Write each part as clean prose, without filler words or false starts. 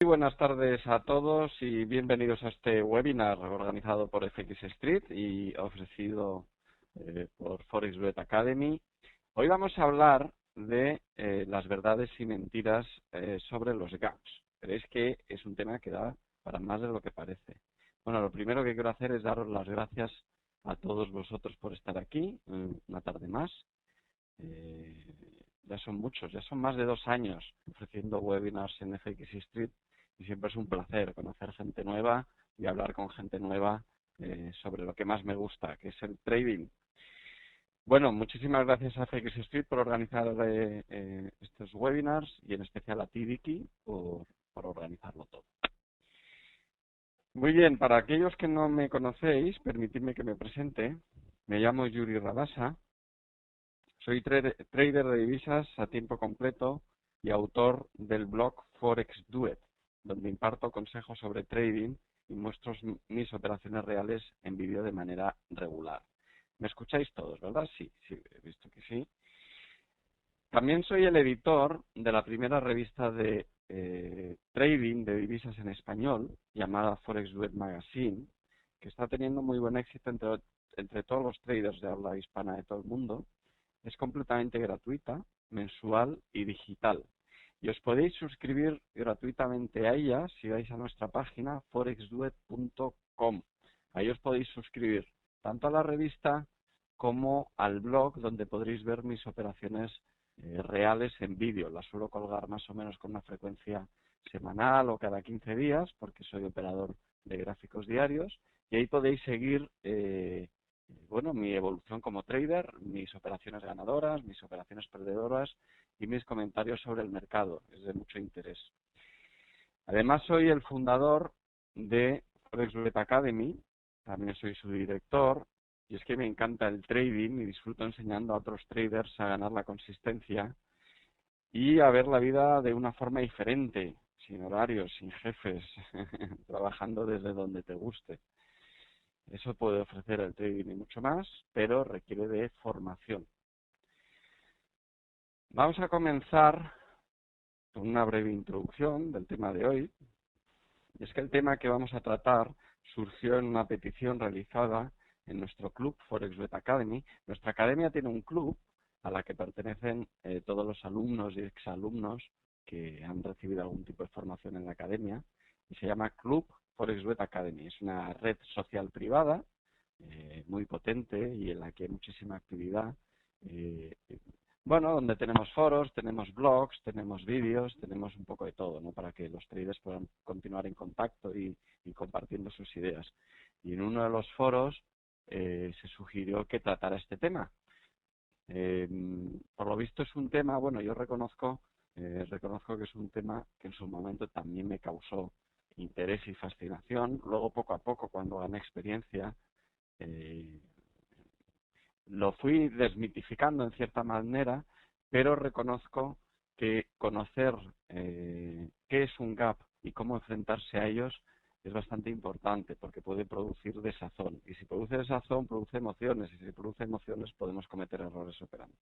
Muy buenas tardes a todos y bienvenidos a este webinar organizado por FX Street y ofrecido por ForexBet Academy. Hoy vamos a hablar de las verdades y mentiras sobre los gaps. Veréis que es un tema que da para más de lo que parece. Bueno, lo primero que quiero hacer es daros las gracias a todos vosotros por estar aquí una tarde más. Ya son muchos, ya son más de 2 años ofreciendo webinars en FX Street y siempre es un placer conocer gente nueva y hablar con gente nueva sobre lo que más me gusta, que es el trading. Bueno, muchísimas gracias a FX Street por organizar estos webinars y en especial a ti, Vicky, por organizarlo todo. Muy bien, para aquellos que no me conocéis, permitidme que me presente. Me llamo Yuri Rabasa. Soy trader de divisas a tiempo completo y autor del blog Forex Duet, donde imparto consejos sobre trading y muestro mis operaciones reales en vídeo de manera regular. ¿Me escucháis todos, verdad? Sí, he visto que sí. También soy el editor de la primera revista de trading de divisas en español, llamada Forex Duet Magazine, que está teniendo muy buen éxito entre todos los traders de habla hispana de todo el mundo. Es completamente gratuita, mensual y digital. Y os podéis suscribir gratuitamente a ella si vais a nuestra página forexduet.com. Ahí os podéis suscribir tanto a la revista como al blog, donde podréis ver mis operaciones reales en vídeo. Las suelo colgar más o menos con una frecuencia semanal o cada 15 días, porque soy operador de gráficos diarios. Y ahí podéis seguir mi evolución como trader, mis operaciones ganadoras, mis operaciones perdedoras y mis comentarios sobre el mercado. Es de mucho interés. Además, soy el fundador de ForexBet Academy, también soy su director, y es que me encanta el trading y disfruto enseñando a otros traders a ganar la consistencia y a ver la vida de una forma diferente, sin horarios, sin jefes, trabajando desde donde te guste. Eso puede ofrecer el trading y mucho más, pero requiere de formación. Vamos a comenzar con una breve introducción del tema de hoy. Y es que el tema que vamos a tratar surgió en una petición realizada en nuestro club ForexBet Academy. Nuestra academia tiene un club a la que pertenecen todos los alumnos y exalumnos que han recibido algún tipo de formación en la academia y se llama Club ForexBet Academy. Es una red social privada muy potente y en la que hay muchísima actividad. Donde tenemos foros, tenemos blogs, tenemos vídeos, tenemos un poco de todo, ¿no? Para que los traders puedan continuar en contacto y compartiendo sus ideas. Y en uno de los foros se sugirió que tratara este tema. Por lo visto es un tema, bueno, yo reconozco que es un tema que en su momento también me causó interés y fascinación. Luego, poco a poco, cuando gané experiencia, lo fui desmitificando en cierta manera, pero reconozco que conocer qué es un gap y cómo enfrentarse a ellos es bastante importante, porque puede producir desazón. Y si produce desazón, produce emociones. Y si produce emociones, podemos cometer errores operando.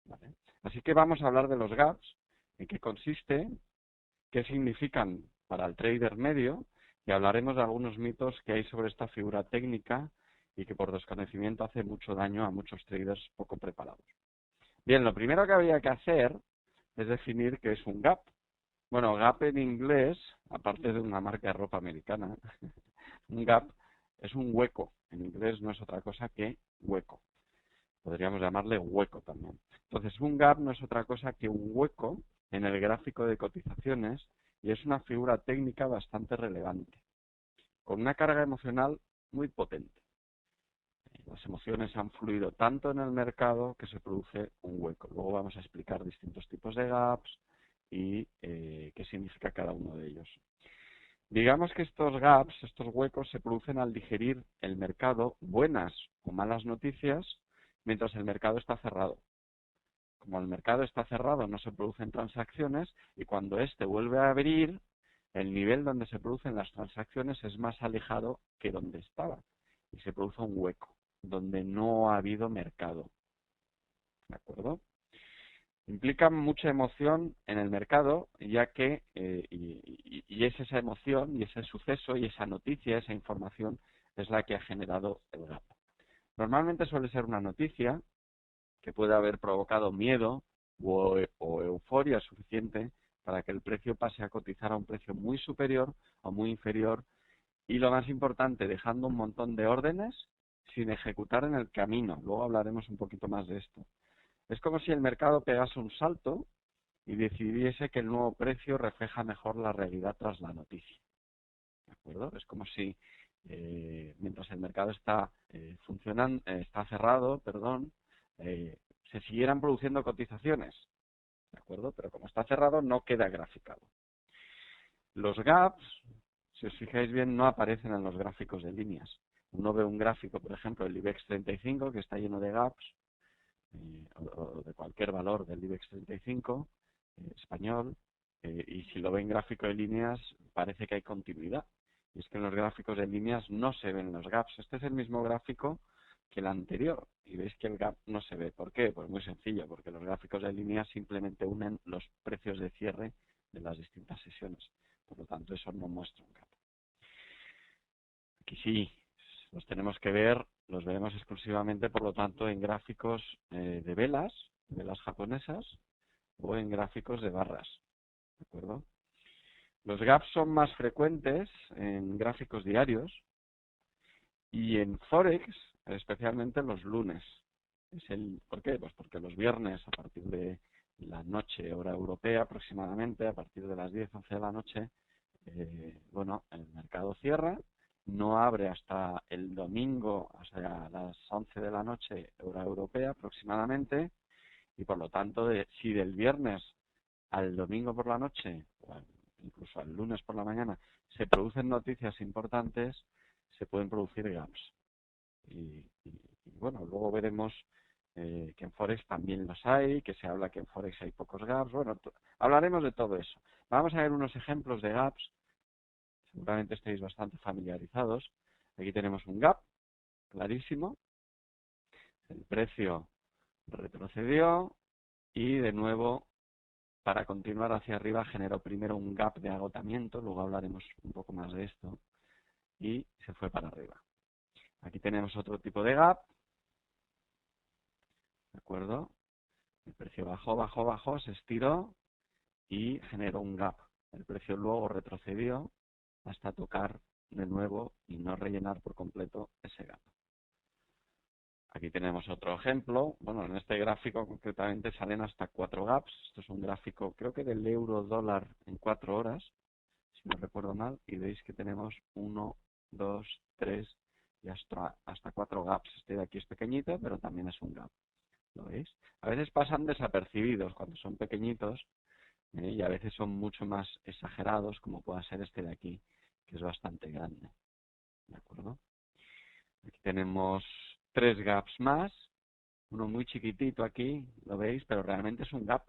¿Vale? Así que vamos a hablar de los gaps, en qué consiste, qué significan para el trader medio, y hablaremos de algunos mitos que hay sobre esta figura técnica y que por desconocimiento hace mucho daño a muchos traders poco preparados. Bien, lo primero que habría que hacer es definir qué es un gap. Bueno, gap en inglés, aparte de una marca de ropa americana, un gap es un hueco. En inglés no es otra cosa que hueco. Podríamos llamarle hueco también. Entonces, un gap no es otra cosa que un hueco en el gráfico de cotizaciones y es una figura técnica bastante relevante, con una carga emocional muy potente. Las emociones han fluido tanto en el mercado que se produce un hueco. Luego vamos a explicar distintos tipos de gaps y qué significa cada uno de ellos. Digamos que estos gaps, estos huecos, se producen al digerir el mercado buenas o malas noticias mientras el mercado está cerrado. Como el mercado está cerrado, no se producen transacciones y cuando éste vuelve a abrir, el nivel donde se producen las transacciones es más alejado que donde estaba y se produce un hueco donde no ha habido mercado. ¿De acuerdo? Implica mucha emoción en el mercado, ya que y es esa emoción y ese suceso y esa noticia, esa información es la que ha generado el gap. Normalmente suele ser una noticia que puede haber provocado miedo o euforia suficiente para que el precio pase a cotizar a un precio muy superior o muy inferior y, lo más importante, dejando un montón de órdenes sin ejecutar en el camino. Luego hablaremos un poquito más de esto. Es como si el mercado pegase un salto y decidiese que el nuevo precio refleja mejor la realidad tras la noticia. ¿De acuerdo? Es como si mientras el mercado está funcionando, está cerrado, perdón, se siguieran produciendo cotizaciones. ¿De acuerdo? Pero como está cerrado no queda graficado. Los gaps, si os fijáis bien, no aparecen en los gráficos de líneas. Uno ve un gráfico, por ejemplo, del IBEX 35, que está lleno de gaps, o de cualquier valor del IBEX 35 español, y si lo ve en gráfico de líneas parece que hay continuidad. Y es que en los gráficos de líneas no se ven los gaps. Este es el mismo gráfico que el anterior y veis que el gap no se ve. ¿Por qué? Pues muy sencillo, porque los gráficos de líneas simplemente unen los precios de cierre de las distintas sesiones. Por lo tanto, eso no muestra un gap. Aquí sí, los tenemos que ver, los veremos exclusivamente, por lo tanto, en gráficos de velas japonesas, o en gráficos de barras. ¿De acuerdo? Los gaps son más frecuentes en gráficos diarios y en Forex, especialmente los lunes. ¿Por qué? Pues porque los viernes, a partir de la noche, hora europea aproximadamente, a partir de las 10, 11 de la noche, bueno, el mercado cierra, no abre hasta el domingo, hasta las 11 de la noche, hora europea aproximadamente, y por lo tanto, si del viernes al domingo por la noche, o incluso al lunes por la mañana, se producen noticias importantes, se pueden producir gaps. Y bueno, luego veremos que en Forex también los hay, que se habla que en Forex hay pocos gaps. Bueno, hablaremos de todo eso. Vamos a ver unos ejemplos de gaps. Seguramente estáis bastante familiarizados. Aquí tenemos un gap clarísimo. El precio retrocedió y de nuevo, para continuar hacia arriba, generó primero un gap de agotamiento, luego hablaremos un poco más de esto, y se fue para arriba. Aquí tenemos otro tipo de gap, ¿de acuerdo? El precio bajó, bajó, bajó, se estiró y generó un gap. El precio luego retrocedió hasta tocar de nuevo y no rellenar por completo ese gap. Aquí tenemos otro ejemplo. Bueno, en este gráfico concretamente salen hasta 4 gaps. Esto es un gráfico, creo que del euro-dólar en 4 horas, si no recuerdo mal, y veis que tenemos 1, 2, 3 y hasta 4 gaps. Este de aquí es pequeñito, pero también es un gap. ¿Lo veis? A veces pasan desapercibidos cuando son pequeñitos y a veces son mucho más exagerados, como pueda ser este de aquí, que es bastante grande. ¿De acuerdo? Aquí tenemos 3 gaps más, uno muy chiquitito aquí, lo veis, pero realmente es un gap.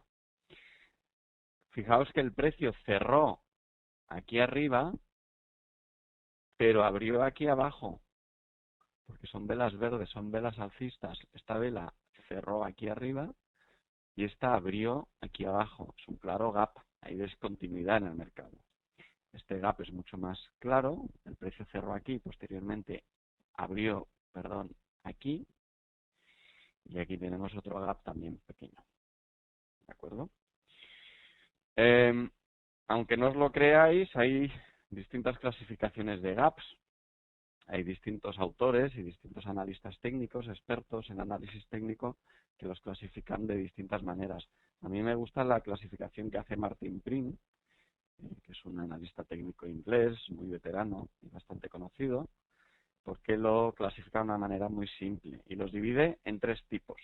Fijaos que el precio cerró aquí arriba, pero abrió aquí abajo, porque son velas verdes, son velas alcistas. Esta vela cerró aquí arriba y esta abrió aquí abajo. Es un claro gap, hay discontinuidad en el mercado. Este gap es mucho más claro, el precio cerró aquí, posteriormente abrió, perdón, aquí, y aquí tenemos otro gap también pequeño. ¿De acuerdo? Aunque no os lo creáis, hay distintas clasificaciones de gaps. Hay distintos autores y distintos analistas técnicos, expertos en análisis técnico, que los clasifican de distintas maneras. A mí me gusta la clasificación que hace Martin Pring, que es un analista técnico inglés, muy veterano y bastante conocido, porque lo clasifica de una manera muy simple y los divide en 3 tipos.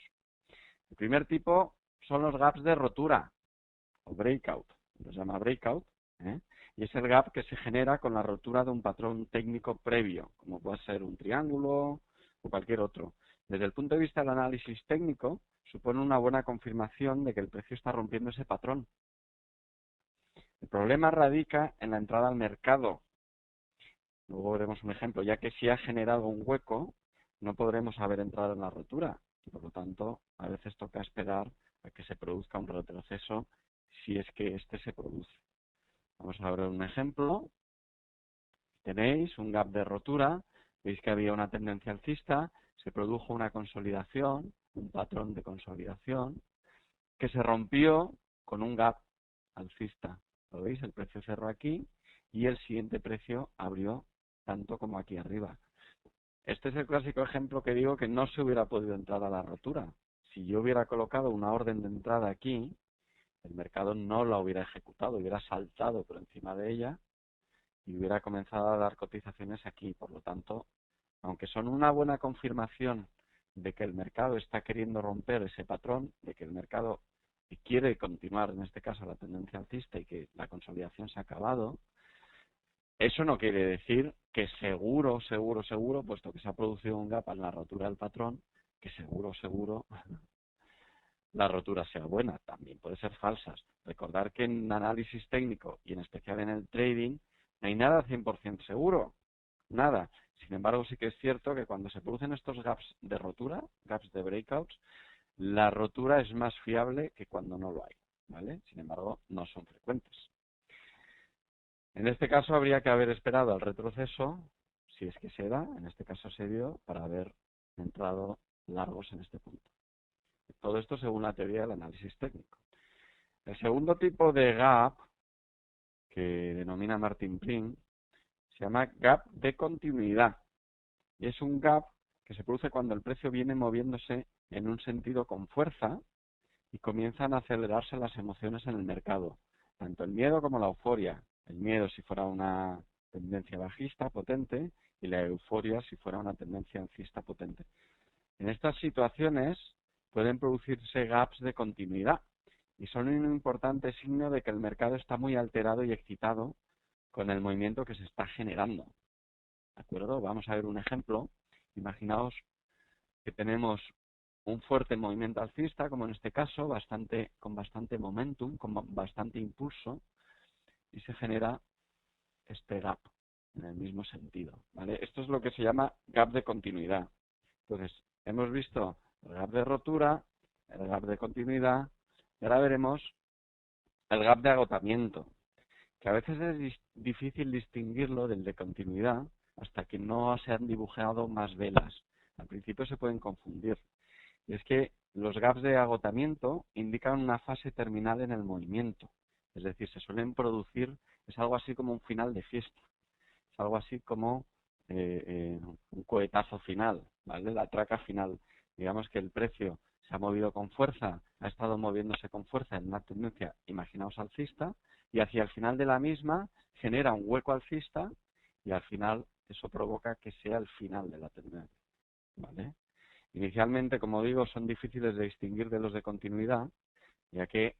El primer tipo son los gaps de rotura o breakout, los llama breakout, y es el gap que se genera con la rotura de un patrón técnico previo, como puede ser un triángulo o cualquier otro. Desde el punto de vista del análisis técnico, supone una buena confirmación de que el precio está rompiendo ese patrón. El problema radica en la entrada al mercado. Luego veremos un ejemplo, ya que si ha generado un hueco, no podremos haber entrado en la rotura. Y por lo tanto, a veces toca esperar a que se produzca un retroceso si es que este se produce. Vamos a ver un ejemplo. Tenéis un gap de rotura, veis que había una tendencia alcista, se produjo una consolidación, un patrón de consolidación, que se rompió con un gap alcista. ¿Lo veis? El precio cerró aquí y el siguiente precio abrió tanto como aquí arriba. Este es el clásico ejemplo que digo que no se hubiera podido entrar a la rotura. Si yo hubiera colocado una orden de entrada aquí, el mercado no la hubiera ejecutado, hubiera saltado por encima de ella y hubiera comenzado a dar cotizaciones aquí. Por lo tanto, aunque son una buena confirmación de que el mercado está queriendo romper ese patrón, de que el mercado quiere continuar, en este caso, la tendencia alcista y que la consolidación se ha acabado, eso no quiere decir que seguro, puesto que se ha producido un gap en la rotura del patrón, que seguro la rotura sea buena. También puede ser falsas. Recordar que en análisis técnico y en especial en el trading no hay nada 100% seguro. Nada. Sin embargo, sí que es cierto que cuando se producen estos gaps de rotura, gaps de breakouts, la rotura es más fiable que cuando no lo hay, ¿vale? Sin embargo, no son frecuentes. En este caso habría que haber esperado al retroceso, si es que se da, en este caso se dio, para haber entrado largos en este punto. Todo esto según la teoría del análisis técnico. El segundo tipo de gap, que denomina Martin Pring, se llama gap de continuidad. Y es un gap que se produce cuando el precio viene moviéndose en un sentido con fuerza y comienzan a acelerarse las emociones en el mercado, tanto el miedo como la euforia. El miedo si fuera una tendencia bajista potente y la euforia si fuera una tendencia alcista potente. En estas situaciones pueden producirse gaps de continuidad y son un importante signo de que el mercado está muy alterado y excitado con el movimiento que se está generando. ¿De acuerdo? Vamos a ver un ejemplo. Imaginaos que tenemos un fuerte movimiento alcista, como en este caso, con bastante momentum, con bastante impulso, y se genera este gap en el mismo sentido, ¿vale? Esto es lo que se llama gap de continuidad. Entonces, hemos visto el gap de rotura, el gap de continuidad, y ahora veremos el gap de agotamiento, que a veces es difícil distinguirlo del de continuidad hasta que no se han dibujado más velas. Al principio se pueden confundir. Y es que los gaps de agotamiento indican una fase terminal en el movimiento. Es decir, se suelen producir, es algo así como un final de fiesta. Es algo así como un cohetazo final, ¿vale? La traca final. Digamos que el precio se ha movido con fuerza, ha estado moviéndose con fuerza en una tendencia, imaginaos, alcista, y hacia el final de la misma genera un hueco alcista y al final eso provoca que sea el final de la tendencia, ¿vale? Inicialmente, como digo, son difíciles de distinguir de los de continuidad, ya que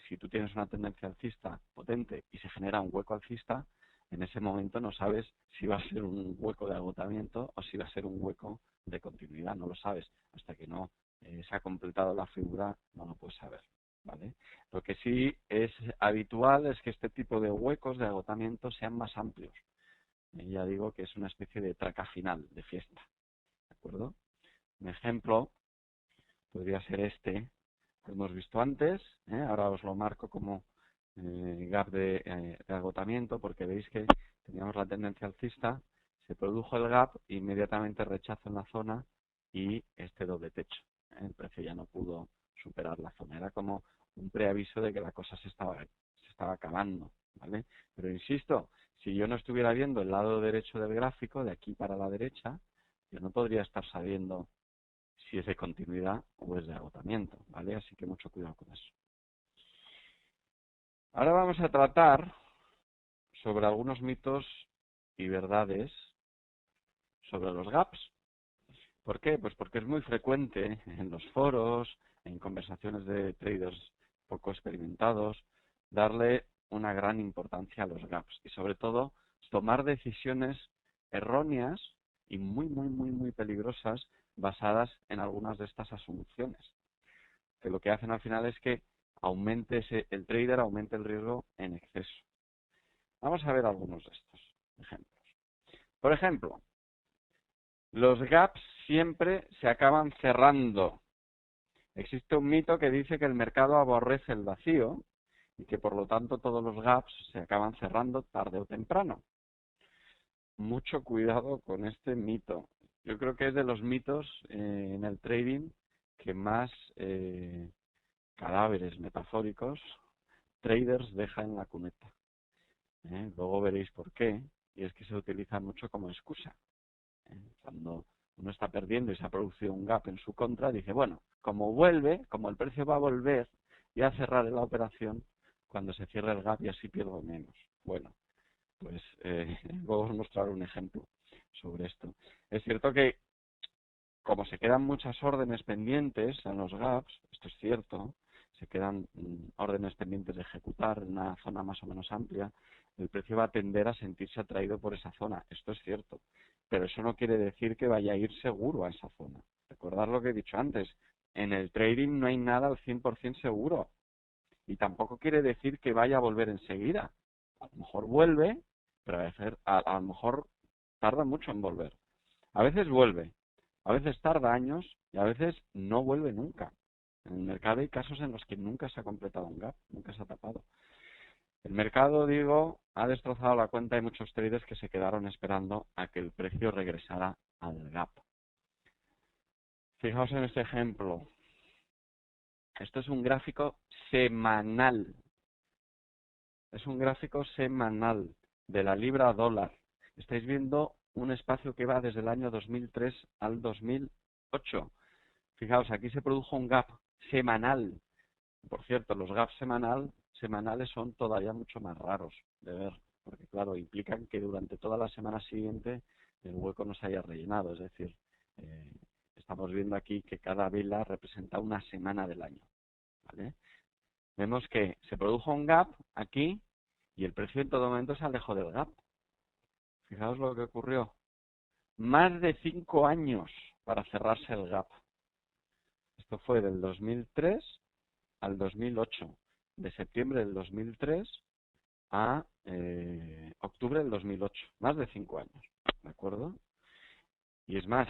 si tú tienes una tendencia alcista potente y se genera un hueco alcista, en ese momento no sabes si va a ser un hueco de agotamiento o si va a ser un hueco de continuidad. No lo sabes. Hasta que no se ha completado la figura, no lo puedes saber, ¿vale? Lo que sí es habitual es que este tipo de huecos de agotamiento sean más amplios. Ya digo que es una especie de traca final, de fiesta, ¿de acuerdo? Un ejemplo podría ser este, que hemos visto antes. Ahora os lo marco como gap de agotamiento, porque veis que teníamos la tendencia alcista, se produjo el gap, inmediatamente rechazo en la zona y este doble techo. El precio ya no pudo superar la zona. Era como un preaviso de que la cosa se estaba acabando, ¿vale? Pero insisto, si yo no estuviera viendo el lado derecho del gráfico, de aquí para la derecha, yo no podría estar sabiendo si es de continuidad o es de agotamiento, ¿vale? Así que mucho cuidado con eso. Ahora vamos a tratar sobre algunos mitos y verdades sobre los gaps. ¿Por qué? Pues porque es muy frecuente en los foros, en conversaciones de traders poco experimentados, darle una gran importancia a los gaps y sobre todo tomar decisiones erróneas y muy peligrosas basadas en algunas de estas asunciones, que lo que hacen al final es que el trader aumente el riesgo en exceso. Vamos a ver algunos de estos ejemplos. Por ejemplo, los gaps siempre se acaban cerrando. Existe un mito que dice que el mercado aborrece el vacío y que por lo tanto todos los gaps se acaban cerrando tarde o temprano. Mucho cuidado con este mito. Yo creo que es de los mitos en el trading que más cadáveres metafóricos traders deja en la cuneta. Luego veréis por qué, y es que se utiliza mucho como excusa. Cuando uno está perdiendo y se ha producido un gap en su contra, dice, bueno, como vuelve, como el precio va a volver, voy a cerrar la operación cuando se cierre el gap y así pierdo menos. Bueno, pues luego os mostraré un ejemplo sobre esto. Es cierto que como se quedan muchas órdenes pendientes en los gaps, esto es cierto, se quedan órdenes pendientes de ejecutar en una zona más o menos amplia, el precio va a tender a sentirse atraído por esa zona. Esto es cierto, pero eso no quiere decir que vaya a ir seguro a esa zona. Recordad lo que he dicho antes, en el trading no hay nada al 100% seguro y tampoco quiere decir que vaya a volver enseguida. A lo mejor vuelve, pero a lo mejor tarda mucho en volver. A veces vuelve, a veces tarda años y a veces no vuelve nunca. En el mercado hay casos en los que nunca se ha completado un gap, nunca se ha tapado. El mercado, digo, ha destrozado la cuenta de muchos traders que se quedaron esperando a que el precio regresara al gap. Fijaos en este ejemplo. Esto es un gráfico semanal. Es un gráfico semanal de la libra dólar. Estáis viendo un espacio que va desde el año 2003 al 2008. Fijaos, aquí se produjo un gap semanal. Por cierto, los gaps semanales son todavía mucho más raros de ver, porque claro, implican que durante toda la semana siguiente el hueco no se haya rellenado. Es decir, estamos viendo aquí que cada vela representa una semana del año. ¿Vale? Vemos que se produjo un gap aquí y el precio en todo momento se alejó del gap. Fijaos lo que ocurrió. Más de 5 años para cerrarse el gap. Esto fue del 2003 al 2008. De septiembre del 2003 a octubre del 2008. Más de 5 años. ¿De acuerdo? Y es más,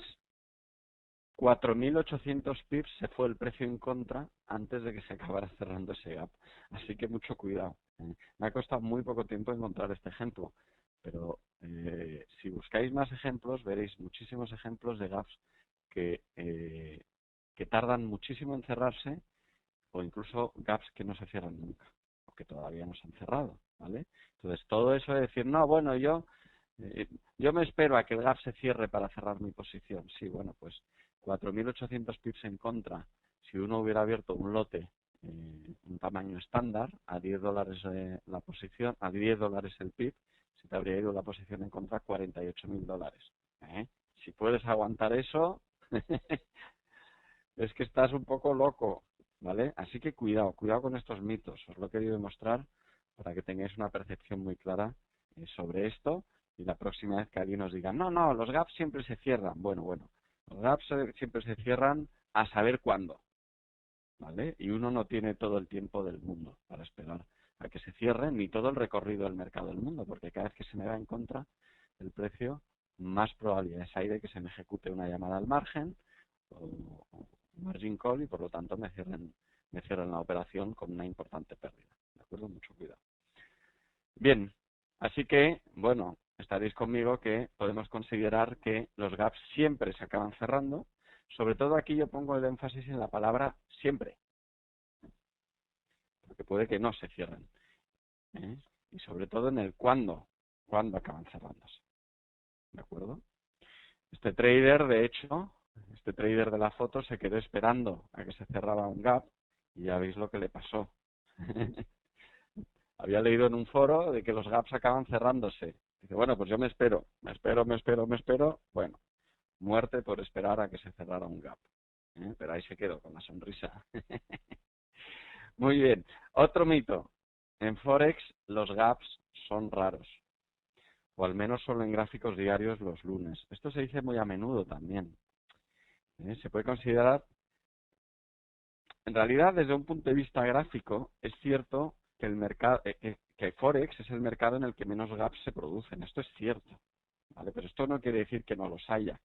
4.800 pips se fue el precio en contra antes de que se acabara cerrando ese gap. Así que mucho cuidado. Me ha costado muy poco tiempo encontrar este ejemplo, pero si buscáis más ejemplos, veréis muchísimos ejemplos de gaps que tardan muchísimo en cerrarse o incluso gaps que no se cierran nunca o que todavía no se han cerrado. ¿Vale? Entonces, todo eso de decir, no, bueno, yo me espero a que el gap se cierre para cerrar mi posición. Sí, bueno, pues 4.800 pips en contra. Si uno hubiera abierto un lote un tamaño estándar a $10 la posición, a $10 el pip, se te habría ido la posición en contra $48.000. Si puedes aguantar eso, es que estás un poco loco, ¿vale? Así que cuidado con estos mitos. Os lo he querido demostrar para que tengáis una percepción muy clara sobre esto y la próxima vez que alguien os diga, no, los gaps siempre se cierran. Bueno, los gaps siempre se cierran a saber cuándo, ¿vale? Y uno no tiene todo el tiempo del mundo para esperar a que se cierren ni todo el recorrido del mercado del mundo, porque cada vez que se me va en contra el precio, más probabilidades hay de que se me ejecute una llamada al margen o margin call y por lo tanto me cierren la operación con una importante pérdida. ¿De acuerdo? Mucho cuidado. Bien, así que, bueno, estaréis conmigo que podemos considerar que los gaps siempre se acaban cerrando. Sobre todo aquí yo pongo el énfasis en la palabra siempre, porque puede que no se cierren. Y sobre todo en el cuándo acaban cerrándose. ¿De acuerdo? Este trader, de hecho, este trader de la foto se quedó esperando a que se cerrara un gap y ya veis lo que le pasó. Había leído en un foro de que los gaps acaban cerrándose. Dice, bueno, pues yo me espero. Bueno, muerte por esperar a que se cerrara un gap. Pero ahí se quedó con la sonrisa. Muy bien. Otro mito. En Forex los gaps son raros. O al menos solo en gráficos diarios los lunes. Esto se dice muy a menudo también. Se puede considerar, en realidad desde un punto de vista gráfico, es cierto que el mercado, que Forex es el mercado en el que menos gaps se producen. Esto es cierto, ¿vale? Pero esto no quiere decir que no los haya.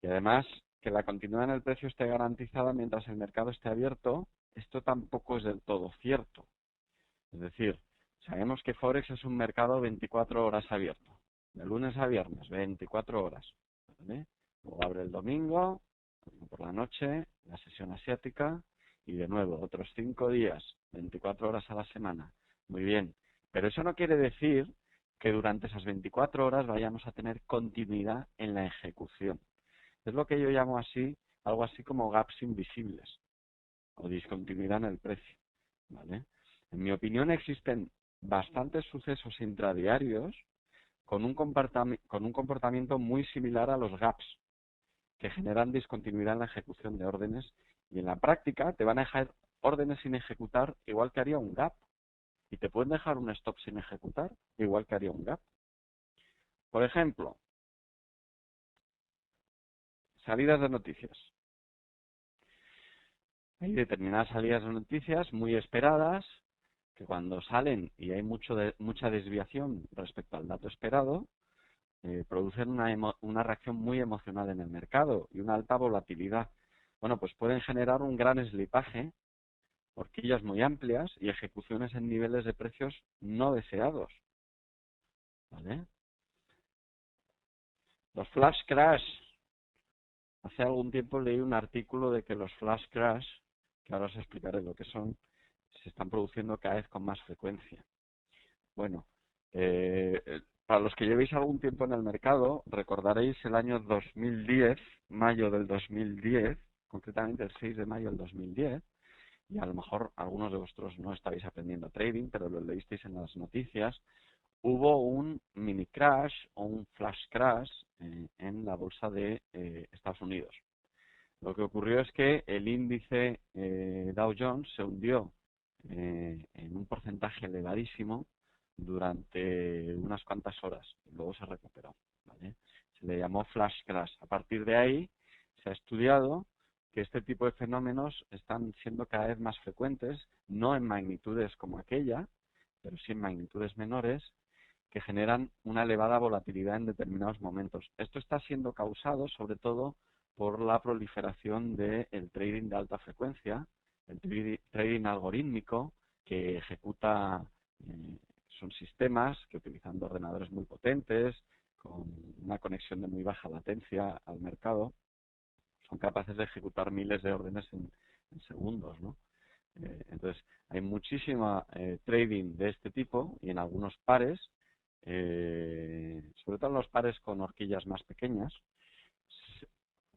Y además, que la continuidad en el precio esté garantizada mientras el mercado esté abierto, esto tampoco es del todo cierto. Es decir, sabemos que Forex es un mercado 24 horas abierto, de lunes a viernes, 24 horas. ¿Vale? Luego abre el domingo, por la noche, la sesión asiática, y de nuevo, otros 5 días, 24 horas a la semana. Muy bien, pero eso no quiere decir que durante esas 24 horas vayamos a tener continuidad en la ejecución. Es lo que yo llamo así, algo así como gaps invisibles o discontinuidad en el precio. ¿Vale? En mi opinión existen bastantes sucesos intradiarios con un comportamiento muy similar a los gaps, que generan discontinuidad en la ejecución de órdenes y en la práctica te van a dejar órdenes sin ejecutar igual que haría un gap y te pueden dejar un stop sin ejecutar igual que haría un gap. Por ejemplo, salidas de noticias. Hay determinadas salidas de noticias muy esperadas que cuando salen y hay mucha desviación respecto al dato esperado, producen una reacción muy emocional en el mercado y una alta volatilidad. Bueno, pues pueden generar un gran slipaje, horquillas muy amplias y ejecuciones en niveles de precios no deseados. ¿Vale? Los flash crash. Hace algún tiempo leí un artículo de que los flash crash, que ahora os explicaré lo que son, se están produciendo cada vez con más frecuencia. Bueno, para los que llevéis algún tiempo en el mercado, recordaréis el año 2010, mayo del 2010, concretamente el 6 de mayo del 2010, y a lo mejor algunos de vosotros no estabais aprendiendo trading, pero lo leísteis en las noticias, hubo un mini crash o un flash crash en la bolsa de Estados Unidos. Lo que ocurrió es que el índice Dow Jones se hundió en un porcentaje elevadísimo durante unas cuantas horas y luego se recuperó. ¿Vale? Se le llamó flash crash. A partir de ahí se ha estudiado que este tipo de fenómenos están siendo cada vez más frecuentes, no en magnitudes como aquella, pero sí en magnitudes menores, que generan una elevada volatilidad en determinados momentos. Esto está siendo causado sobre todo por la proliferación del trading de alta frecuencia, el trading algorítmico, que ejecuta, son sistemas que utilizan ordenadores muy potentes, con una conexión de muy baja latencia al mercado, son capaces de ejecutar miles de órdenes en segundos, ¿no? Entonces, hay muchísima trading de este tipo y en algunos pares, sobre todo en los pares con horquillas más pequeñas,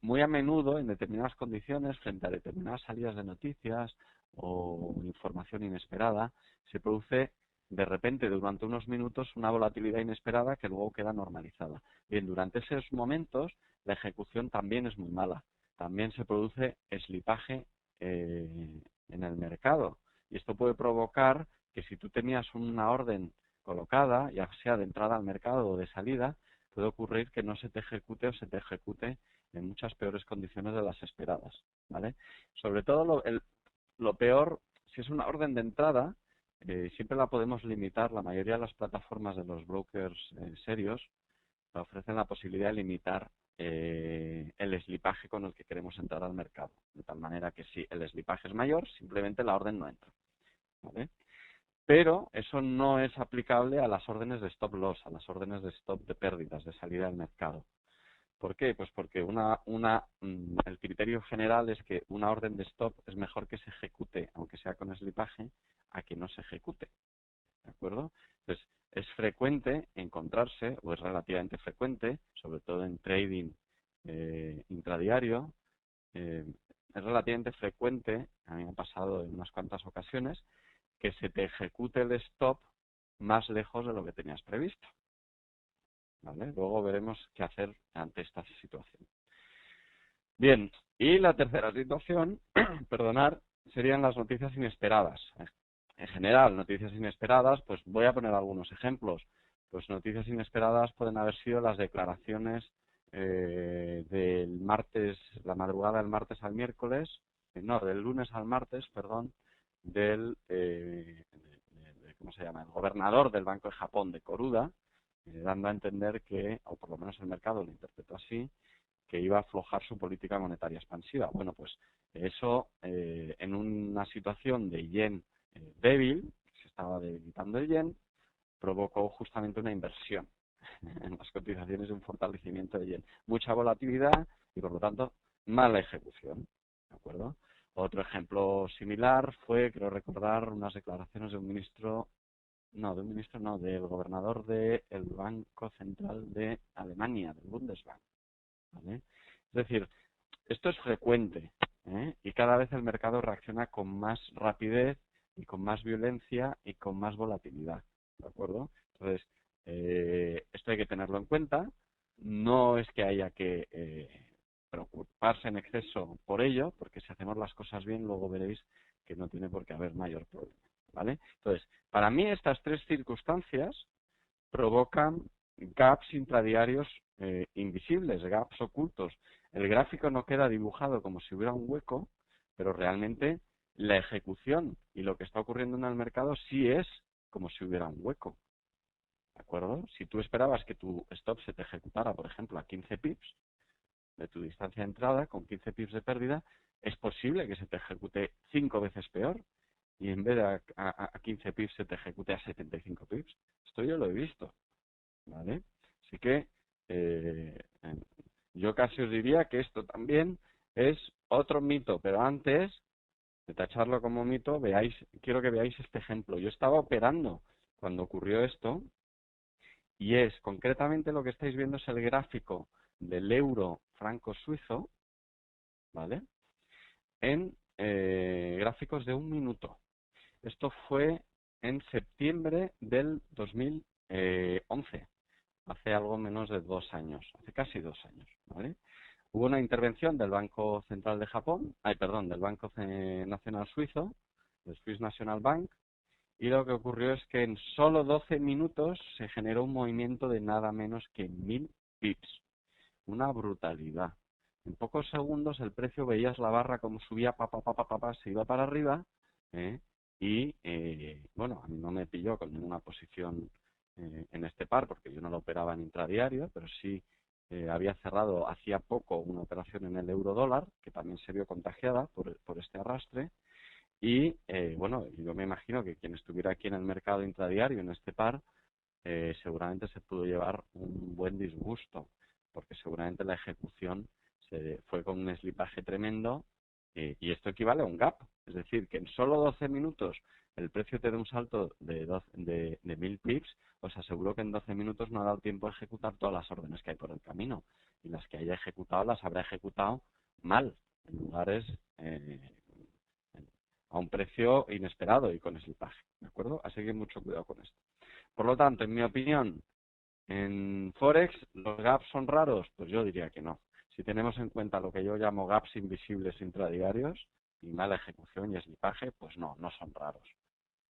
muy a menudo, en determinadas condiciones, frente a determinadas salidas de noticias o información inesperada, se produce de repente durante unos minutos una volatilidad inesperada que luego queda normalizada. Bien, durante esos momentos la ejecución también es muy mala. También se produce slipaje en el mercado y esto puede provocar que si tú tenías una orden colocada, ya sea de entrada al mercado o de salida, puede ocurrir que no se te ejecute o se te ejecute en muchas peores condiciones de las esperadas, ¿vale? Sobre todo lo peor, si es una orden de entrada, siempre la podemos limitar. La mayoría de las plataformas de los brokers serios ofrecen la posibilidad de limitar el slipaje con el que queremos entrar al mercado. De tal manera que si el slipaje es mayor, simplemente la orden no entra, ¿vale? Pero eso no es aplicable a las órdenes de stop loss, a las órdenes de stop de pérdidas, de salida del mercado. ¿Por qué? Pues porque el criterio general es que una orden de stop es mejor que se ejecute, aunque sea con slipaje, a que no se ejecute. ¿De acuerdo? Entonces, es frecuente encontrarse, o es relativamente frecuente, sobre todo en trading intradiario, es relativamente frecuente, a mí me ha pasado en unas cuantas ocasiones, que se te ejecute el stop más lejos de lo que tenías previsto. ¿Vale? Luego veremos qué hacer ante esta situación. Bien, y la tercera situación, perdonar, serían las noticias inesperadas. En general, noticias inesperadas, pues voy a poner algunos ejemplos. Pues noticias inesperadas pueden haber sido las declaraciones del martes, la madrugada del martes al miércoles, no, del lunes al martes, perdón, ¿cómo se llama? El gobernador del Banco de Japón, de Koruda, dando a entender que, o por lo menos el mercado lo interpretó así, que iba a aflojar su política monetaria expansiva. Bueno, pues eso en una situación de yen débil, se estaba debilitando el yen, provocó justamente una inversión en las cotizaciones y un fortalecimiento del yen. Mucha volatilidad y, por lo tanto, mala ejecución. ¿De acuerdo? Otro ejemplo similar fue, creo recordar, unas declaraciones de un ministro, del gobernador del Banco Central de Alemania, del Bundesbank. ¿Vale? Es decir, esto es frecuente, y cada vez el mercado reacciona con más rapidez y con más violencia y con más volatilidad. ¿De acuerdo? Entonces, esto hay que tenerlo en cuenta. No es que haya que preocuparse en exceso por ello, porque si hacemos las cosas bien, luego veréis que no tiene por qué haber mayor problema. ¿Vale? Entonces, para mí estas tres circunstancias provocan gaps intradiarios invisibles, gaps ocultos. El gráfico no queda dibujado como si hubiera un hueco, pero realmente la ejecución y lo que está ocurriendo en el mercado sí es como si hubiera un hueco. ¿De acuerdo? Si tú esperabas que tu stop se te ejecutara, por ejemplo, a 15 pips de tu distancia de entrada, con 15 pips de pérdida, es posible que se te ejecute 5 veces peor y en vez de a 15 pips se te ejecute a 75 pips. Esto yo lo he visto. ¿Vale? Así que yo casi os diría que esto también es otro mito, pero antes de tacharlo como mito, quiero que veáis este ejemplo. Yo estaba operando cuando ocurrió esto y es concretamente lo que estáis viendo es el gráfico del euro franco suizo, ¿vale? En gráficos de 1 minuto. Esto fue en septiembre del 2011. Hace algo menos de 2 años, hace casi 2 años, ¿vale? Hubo una intervención del Banco Central de Japón, del Banco Nacional Suizo, del Swiss National Bank, y lo que ocurrió es que en solo 12 minutos se generó un movimiento de nada menos que 1000 pips. Una brutalidad. En pocos segundos el precio, veías la barra como subía, se iba para arriba, y bueno, a mí no me pilló con ninguna posición en este par, porque yo no lo operaba en intradiario, pero sí había cerrado hacía poco una operación en el euro dólar, que también se vio contagiada por este arrastre, y bueno, yo me imagino que quien estuviera aquí en el mercado intradiario, en este par, seguramente se pudo llevar un buen disgusto, porque seguramente la ejecución fue con un slipaje tremendo, y esto equivale a un gap, es decir, que en solo 12 minutos el precio te da un salto de 1000 pips, os aseguro que en 12 minutos no ha dado tiempo a ejecutar todas las órdenes que hay por el camino, y las que haya ejecutado las habrá ejecutado mal, en lugares a un precio inesperado y con slipaje, ¿de acuerdo? Así que mucho cuidado con esto. Por lo tanto, en mi opinión, en Forex, ¿los gaps son raros? Pues yo diría que no. Si tenemos en cuenta lo que yo llamo gaps invisibles intradiarios y mala ejecución y slipaje, pues no son raros.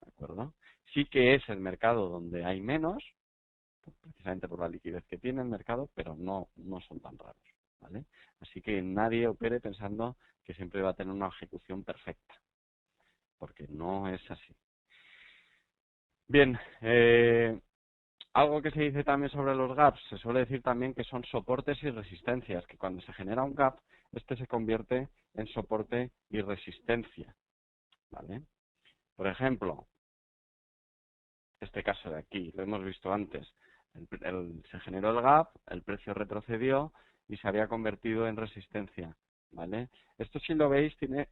¿De acuerdo? Sí que es el mercado donde hay menos, precisamente por la liquidez que tiene el mercado, pero no son tan raros. ¿Vale? Así que nadie opere pensando que siempre va a tener una ejecución perfecta, porque no es así. Bien, algo que se dice también sobre los gaps, se suele decir también que son soportes y resistencias, que cuando se genera un gap, este se convierte en soporte y resistencia, ¿vale? Por ejemplo, este caso de aquí, lo hemos visto antes, se generó el gap, el precio retrocedió y se había convertido en resistencia, ¿vale? Esto, si lo veis, tiene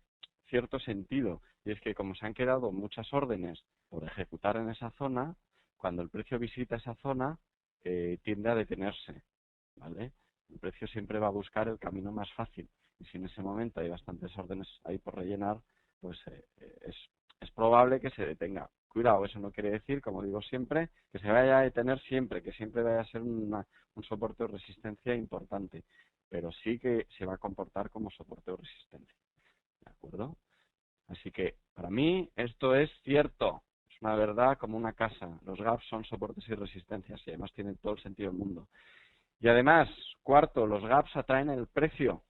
cierto sentido, y es que como se han quedado muchas órdenes por ejecutar en esa zona, cuando el precio visita esa zona, tiende a detenerse, ¿vale? El precio siempre va a buscar el camino más fácil, y si en ese momento hay bastantes órdenes ahí por rellenar, pues es probable que se detenga. Cuidado, eso no quiere decir, como digo siempre, que se vaya a detener siempre, que siempre vaya a ser un soporte o resistencia importante, pero sí que se va a comportar como soporte o resistencia, ¿de acuerdo? Así que, para mí, esto es cierto, es una verdad como una casa. Los gaps son soportes y resistencias y además tienen todo el sentido del mundo. Y además, cuarto, los gaps atraen el precio.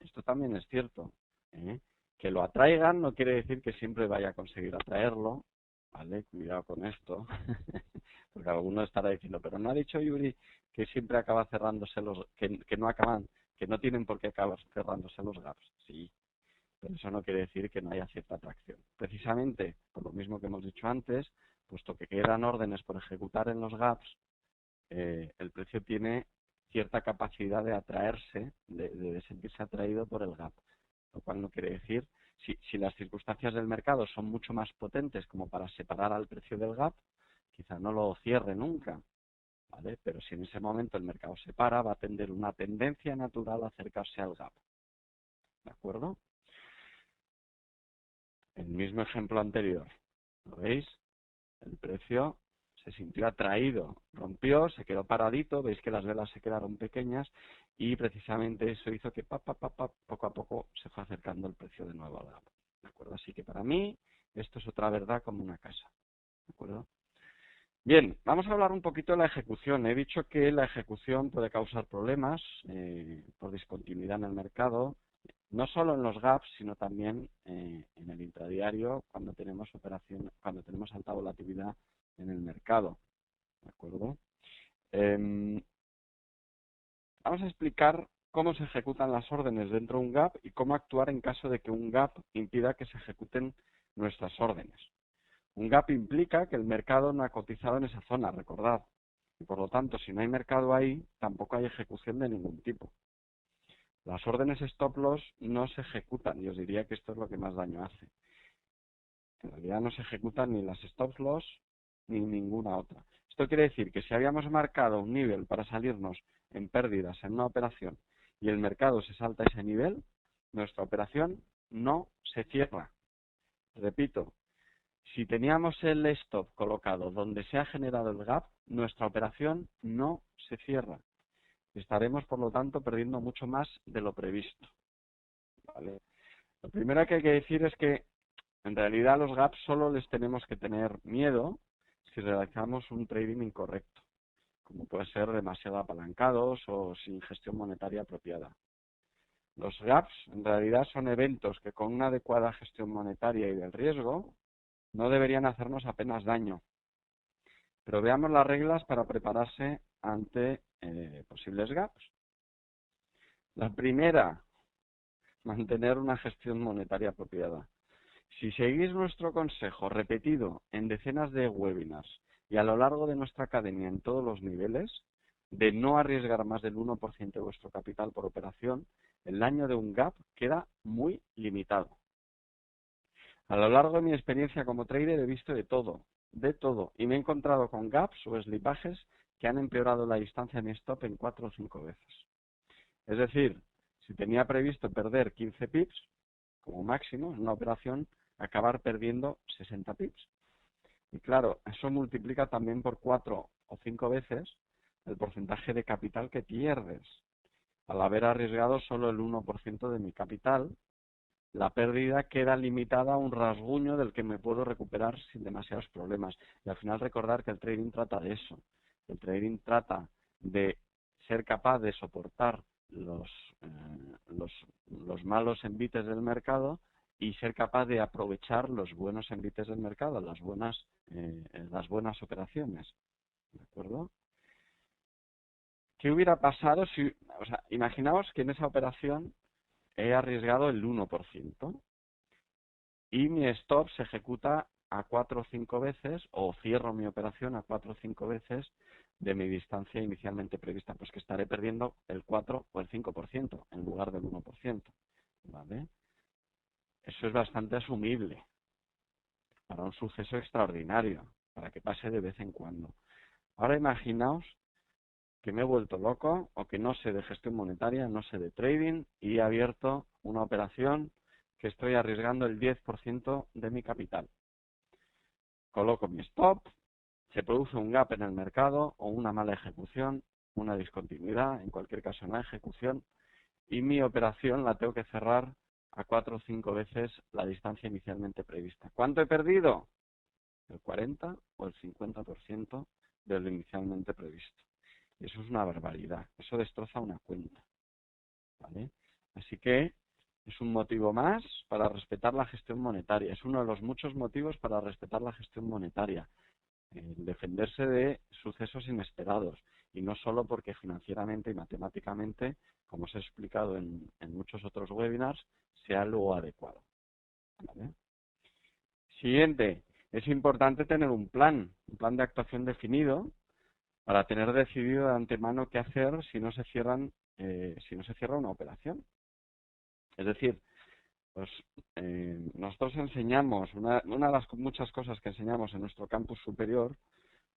Esto también es cierto, ¿eh? Que lo atraigan no quiere decir que siempre vaya a conseguir atraerlo, ¿vale? Cuidado con esto, porque alguno estará diciendo, pero no ha dicho Yuri que siempre acaba cerrándose que no acaban que no tienen por qué acabar cerrándose los gaps, sí, pero eso no quiere decir que no haya cierta atracción. Precisamente, por lo mismo que hemos dicho antes, puesto que quedan órdenes por ejecutar en los gaps, el precio tiene cierta capacidad de atraerse, de sentirse atraído por el gap, lo cual no quiere decir, si las circunstancias del mercado son mucho más potentes como para separar al precio del gap, quizá no lo cierre nunca, ¿vale? Pero si en ese momento el mercado se para, va a tener una tendencia natural a acercarse al gap, ¿de acuerdo? El mismo ejemplo anterior, ¿lo veis? El precio se sintió atraído, rompió, se quedó paradito, veis que las velas se quedaron pequeñas y precisamente eso hizo que poco a poco se fue acercando el precio de nuevo al gap, ¿de acuerdo? Así que para mí esto es otra verdad como una casa, ¿de acuerdo? Bien, vamos a hablar un poquito de la ejecución. He dicho que la ejecución puede causar problemas por discontinuidad en el mercado, no solo en los gaps, sino también en el intradiario cuando tenemos alta volatilidad en el mercado, ¿de acuerdo? Vamos a explicar cómo se ejecutan las órdenes dentro de un gap y cómo actuar en caso de que un gap impida que se ejecuten nuestras órdenes. Un gap implica que el mercado no ha cotizado en esa zona, recordad, y por lo tanto, si no hay mercado ahí, tampoco hay ejecución de ningún tipo. Las órdenes stop loss no se ejecutan, y os diría que esto es lo que más daño hace. En realidad no se ejecutan ni las stop loss ni ninguna otra. Esto quiere decir que si habíamos marcado un nivel para salirnos en pérdidas en una operación y el mercado se salta ese nivel, nuestra operación no se cierra. Repito, si teníamos el stop colocado donde se ha generado el gap, nuestra operación no se cierra. Estaremos, por lo tanto, perdiendo mucho más de lo previsto, ¿vale? Lo primero que hay que decir es que en realidad a los gaps solo les tenemos que tener miedo si realizamos un trading incorrecto, como puede ser demasiado apalancados o sin gestión monetaria apropiada. Los gaps en realidad son eventos que con una adecuada gestión monetaria y del riesgo no deberían hacernos apenas daño. Pero veamos las reglas para prepararse ante posibles gaps. La primera, mantener una gestión monetaria apropiada. Si seguís nuestro consejo repetido en decenas de webinars y a lo largo de nuestra academia en todos los niveles, de no arriesgar más del 1% de vuestro capital por operación, el daño de un gap queda muy limitado. A lo largo de mi experiencia como trader he visto de todo, y me he encontrado con gaps o slipajes que han empeorado la distancia de mi stop en 4 o 5 veces. Es decir, si tenía previsto perder 15 pips, como máximo, en una operación, acabar perdiendo 60 pips. Y claro, eso multiplica también por 4 o 5 veces el porcentaje de capital que pierdes. Al haber arriesgado solo el 1% de mi capital, la pérdida queda limitada a un rasguño del que me puedo recuperar sin demasiados problemas. Y al final recordar que el trading trata de eso. El trading trata de ser capaz de soportar los malos envites del mercado y ser capaz de aprovechar los buenos envites del mercado, las buenas operaciones. ¿De acuerdo? ¿Qué hubiera pasado si, imaginaos que en esa operación he arriesgado el 1% y mi stop se ejecuta a 4 o 5 veces o cierro mi operación a 4 o 5 veces de mi distancia inicialmente prevista, pues que estaré perdiendo el 4 o el 5% en lugar del 1%, ¿vale? Eso es bastante asumible para un suceso extraordinario, para que pase de vez en cuando. Ahora imaginaos que me he vuelto loco o que no sé de gestión monetaria, no sé de trading y he abierto una operación que estoy arriesgando el 10% de mi capital. Coloco mi stop, se produce un gap en el mercado o una mala ejecución, una discontinuidad, en cualquier caso una ejecución, y mi operación la tengo que cerrar a 4 o 5 veces la distancia inicialmente prevista. ¿Cuánto he perdido? El 40 o el 50% de lo inicialmente previsto. Eso es una barbaridad, eso destroza una cuenta, ¿vale? Así que es un motivo más para respetar la gestión monetaria, es uno de los muchos motivos para respetar la gestión monetaria. defenderse de sucesos inesperados y no solo porque financieramente y matemáticamente, como os he explicado en muchos otros webinars, sea lo adecuado. ¿Vale? Siguiente, es importante tener un plan de actuación definido para tener decidido de antemano qué hacer si no se cierra una operación. Es decir, pues nosotros enseñamos, una de las muchas cosas que enseñamos en nuestro campus superior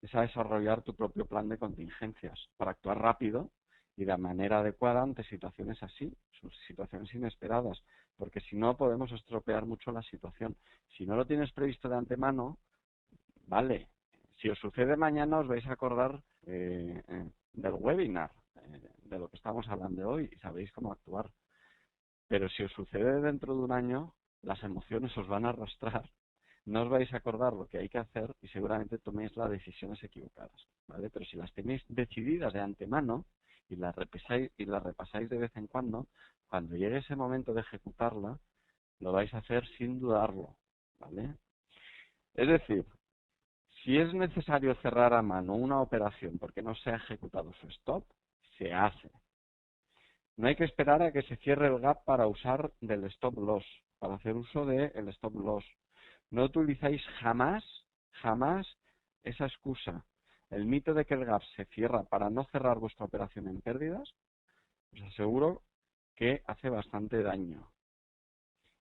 es a desarrollar tu propio plan de contingencias para actuar rápido y de manera adecuada ante situaciones así, situaciones inesperadas, porque si no podemos estropear mucho la situación. Si no lo tienes previsto de antemano, vale, si os sucede mañana os vais a acordar del webinar, de lo que estamos hablando hoy, y sabéis cómo actuar. Pero si os sucede dentro de un año, las emociones os van a arrastrar, no os vais a acordar lo que hay que hacer y seguramente toméis las decisiones equivocadas, ¿vale? Pero si las tenéis decididas de antemano y las repasáis de vez en cuando llegue ese momento de ejecutarla, lo vais a hacer sin dudarlo, ¿vale? Es decir, si es necesario cerrar a mano una operación porque no se ha ejecutado su stop, se hace. No hay que esperar a que se cierre el gap para usar del stop loss, para hacer uso del stop loss. No utilizáis jamás esa excusa. El mito de que el gap se cierra para no cerrar vuestra operación en pérdidas, os aseguro que hace bastante daño.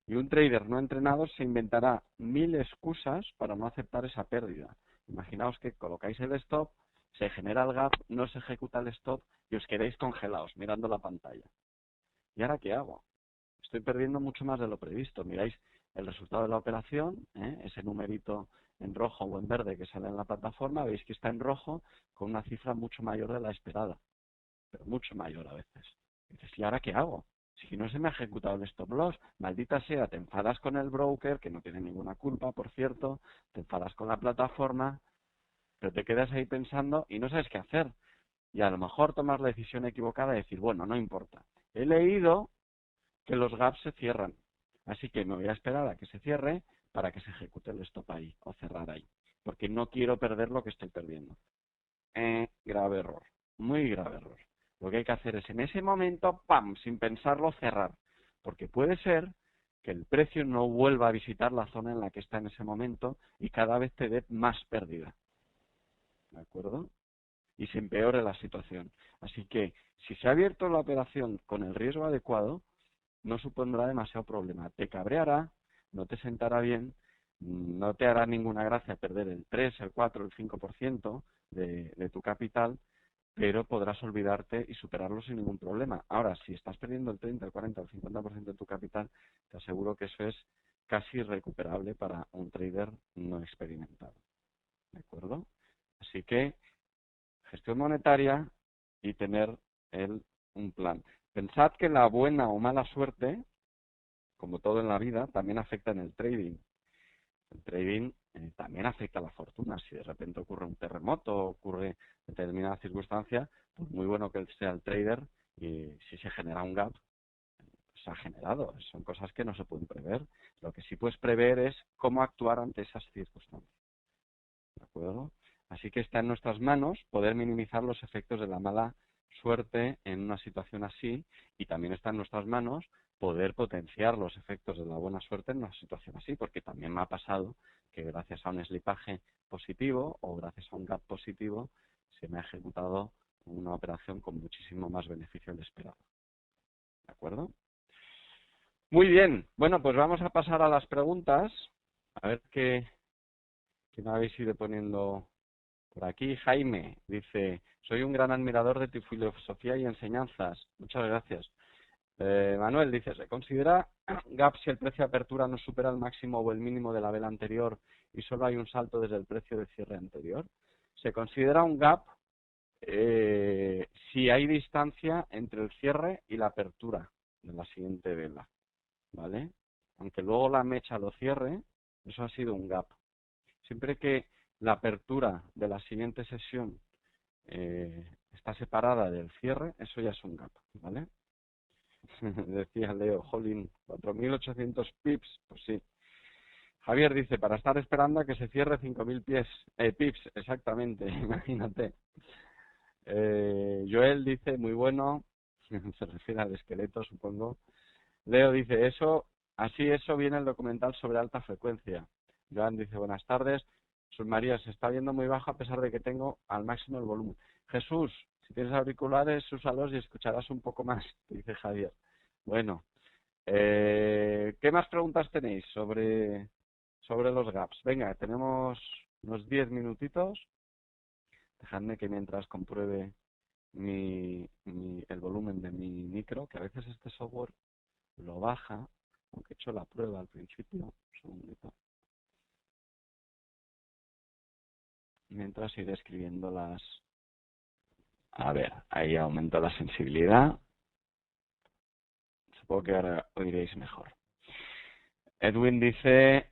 Y un trader no entrenado se inventará 1000 excusas para no aceptar esa pérdida. Imaginaos que colocáis el stop, se genera el gap, no se ejecuta el stop y os quedáis congelados mirando la pantalla. ¿Y ahora qué hago? Estoy perdiendo mucho más de lo previsto. Miráis el resultado de la operación, ese numerito en rojo o en verde que sale en la plataforma, veis que está en rojo con una cifra mucho mayor de la esperada, pero mucho mayor a veces. Y dices, ¿y ahora qué hago? Si no se me ha ejecutado el stop loss, maldita sea, te enfadas con el broker, que no tiene ninguna culpa, por cierto, te enfadas con la plataforma, pero te quedas ahí pensando y no sabes qué hacer. Y a lo mejor tomas la decisión equivocada de decir, bueno, no importa. He leído que los gaps se cierran, así que me voy a esperar a que se cierre para que se ejecute el stop ahí o cerrar ahí, porque no quiero perder lo que estoy perdiendo. Grave error, muy grave error. Lo que hay que hacer es en ese momento, ¡pam!, sin pensarlo, cerrar, porque puede ser que el precio no vuelva a visitar la zona en la que está en ese momento y cada vez te dé más pérdida. ¿De acuerdo? Y se empeore la situación. Así que, si se ha abierto la operación con el riesgo adecuado, no supondrá demasiado problema. Te cabreará, no te sentará bien, no te hará ninguna gracia perder el 3, el 4, el 5% de tu capital, pero podrás olvidarte y superarlo sin ningún problema. Ahora, si estás perdiendo el 30, el 40 o el 50% de tu capital, te aseguro que eso es casi irrecuperable para un trader no experimentado. ¿De acuerdo? Así que gestión monetaria y tener un plan. Pensad que la buena o mala suerte, como todo en la vida, también afecta en el trading. El trading también afecta a la fortuna. Si de repente ocurre un terremoto, ocurre determinada circunstancia, pues muy bueno que sea el trader y si se genera un gap, se ha generado. Son cosas que no se pueden prever. Lo que sí puedes prever es cómo actuar ante esas circunstancias. ¿De acuerdo? Así que está en nuestras manos poder minimizar los efectos de la mala suerte en una situación así y también está en nuestras manos poder potenciar los efectos de la buena suerte en una situación así, porque también me ha pasado que gracias a un slipaje positivo o gracias a un gap positivo se me ha ejecutado una operación con muchísimo más beneficio del esperado. ¿De acuerdo? Muy bien. Bueno, pues vamos a pasar a las preguntas. A ver qué me habéis ido poniendo por aquí. Jaime dice, soy un gran admirador de tu filosofía y enseñanzas. Muchas gracias. Manuel dice, ¿se considera gap si el precio de apertura no supera el máximo o el mínimo de la vela anterior y solo hay un salto desde el precio de cierre anterior? Se considera un gap si hay distancia entre el cierre y la apertura de la siguiente vela, ¿vale? Aunque luego la mecha lo cierre, eso ha sido un gap. Siempre que la apertura de la siguiente sesión está separada del cierre, eso ya es un gap, ¿vale? Decía Leo, jolín, 4.800 pips, pues sí. Javier dice, para estar esperando a que se cierre 5.000 pips, exactamente, imagínate. Joel dice, muy bueno, se refiere al esqueleto, supongo. Leo dice, eso viene el documental sobre alta frecuencia. Joan dice, buenas tardes. Jesús María, se está viendo muy bajo a pesar de que tengo al máximo el volumen. Jesús, si tienes auriculares, úsalos y escucharás un poco más, dice Javier. Bueno, ¿qué más preguntas tenéis sobre los gaps? Venga, tenemos unos 10 minutitos. Dejadme que mientras compruebe el volumen de mi micro, que a veces este software lo baja, aunque he hecho la prueba al principio. Un segundito. Mientras iré escribiendo las... A ver, ahí aumento la sensibilidad. Supongo que ahora oiréis mejor. Edwin dice,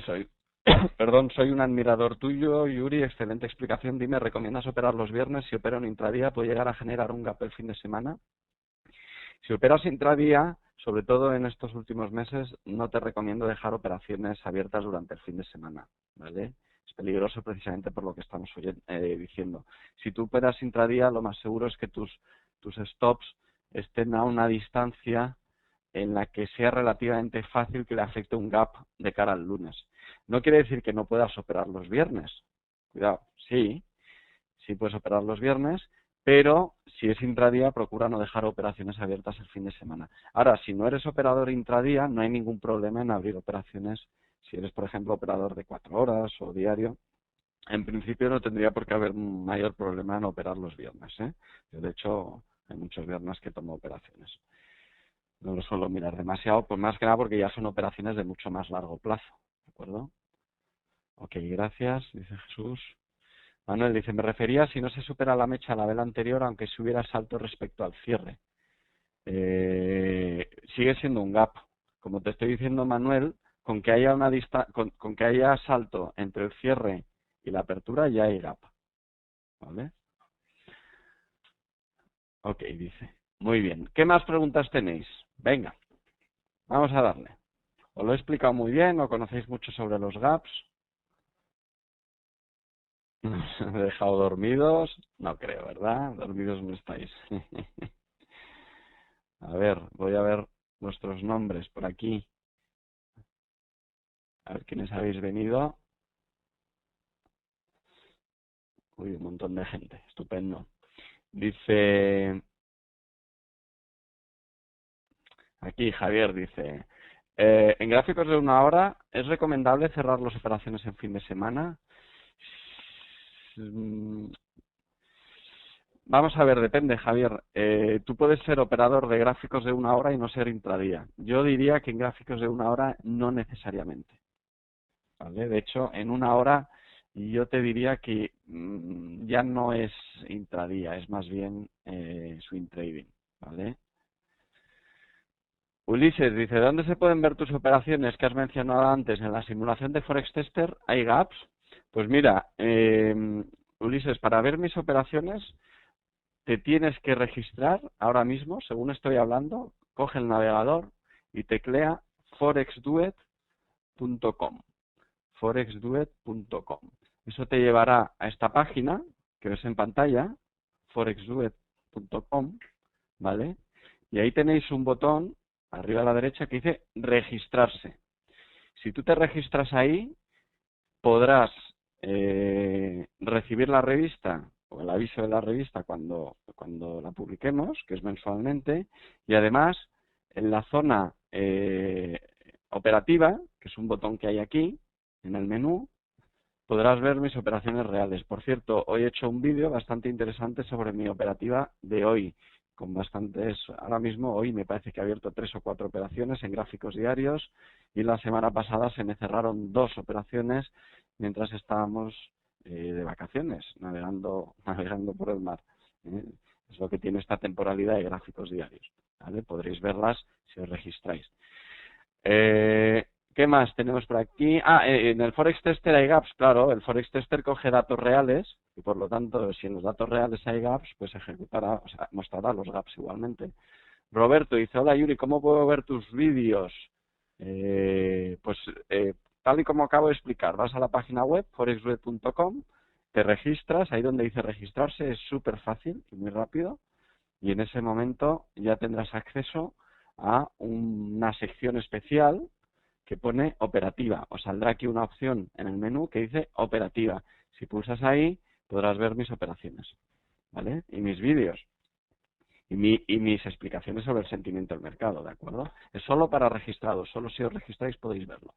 soy un admirador tuyo, Yuri, excelente explicación. Dime, ¿recomiendas operar los viernes? Si opero en intradía, ¿puedo llegar a generar un gap el fin de semana? Si operas intradía, sobre todo en estos últimos meses, no te recomiendo dejar operaciones abiertas durante el fin de semana, ¿vale? Es peligroso precisamente por lo que estamos diciendo. Si tú operas intradía, lo más seguro es que tus stops estén a una distancia en la que sea relativamente fácil que le afecte un gap de cara al lunes. No quiere decir que no puedas operar los viernes. Cuidado, sí puedes operar los viernes, pero si es intradía, procura no dejar operaciones abiertas el fin de semana. Ahora, si no eres operador intradía, no hay ningún problema en abrir operaciones. Si eres, por ejemplo, operador de 4 horas o diario, en principio no tendría por qué haber un mayor problema en operar los viernes, ¿eh? Yo, de hecho, hay muchos viernes que tomo operaciones. No lo suelo mirar demasiado, pues más que nada porque ya son operaciones de mucho más largo plazo, ¿de acuerdo? Ok, gracias, dice Jesús. Manuel dice, me refería si no se supera la mecha a la vela anterior, aunque si hubiera salto respecto al cierre. Sigue siendo un gap. Como te estoy diciendo, Manuel, con que haya con que haya salto entre el cierre y la apertura, ya hay gap. ¿Vale? Ok, dice. Muy bien. ¿Qué más preguntas tenéis? Venga, vamos a darle. ¿Os lo he explicado muy bien? ¿O conocéis mucho sobre los gaps? ¿Os he dejado dormidos? No creo, ¿verdad? Dormidos no estáis. A ver, voy a ver vuestros nombres por aquí. A ver quiénes habéis venido. Uy, un montón de gente. Estupendo. Dice... Aquí Javier dice... en gráficos de 1 hora, ¿es recomendable cerrar las operaciones en fin de semana? Vamos a ver, depende, Javier. Tú puedes ser operador de gráficos de 1 hora y no ser intradía. Yo diría que en gráficos de 1 hora no necesariamente. ¿Vale? De hecho, en 1 hora yo te diría que ya no es intradía, es más bien swing trading. ¿Vale? Ulises dice, ¿dónde se pueden ver tus operaciones que has mencionado antes? ¿En la simulación de Forex Tester hay gaps? Pues mira, Ulises, para ver mis operaciones te tienes que registrar ahora mismo, según estoy hablando, coge el navegador y teclea forexduet.com. forexduet.com. Eso te llevará a esta página que ves en pantalla, forexduet.com, ¿vale? Y ahí tenéis un botón arriba a la derecha que dice registrarse. Si tú te registras ahí, podrás recibir la revista o el aviso de la revista cuando la publiquemos, que es mensualmente, y además en la zona operativa, que es un botón que hay aquí en el menú, podrás ver mis operaciones reales. Por cierto, hoy he hecho un vídeo bastante interesante sobre mi operativa de hoy, con bastantes, ahora mismo hoy me parece que he abierto 3 o 4 operaciones en gráficos diarios y la semana pasada se me cerraron 2 operaciones mientras estábamos de vacaciones, navegando por el mar. Es lo que tiene esta temporalidad de gráficos diarios, ¿vale? Podréis verlas si os registráis. ¿Qué más tenemos por aquí? En el Forex Tester hay gaps, claro. El Forex Tester coge datos reales y por lo tanto, si en los datos reales hay gaps, pues ejecutará, o sea, mostrará los gaps igualmente. Roberto dice, hola Yuri, ¿cómo puedo ver tus vídeos? tal y como acabo de explicar, vas a la página web, forexweb.com, te registras, ahí donde dice registrarse, es súper fácil y muy rápido, y en ese momento ya tendrás acceso a una sección especial que pone operativa. Os saldrá aquí una opción en el menú que dice operativa. Si pulsas ahí, podrás ver mis operaciones, ¿vale? Y mis vídeos. Y mis explicaciones sobre el sentimiento del mercado, ¿de acuerdo? Es solo para registrados, solo si os registráis podéis verlo.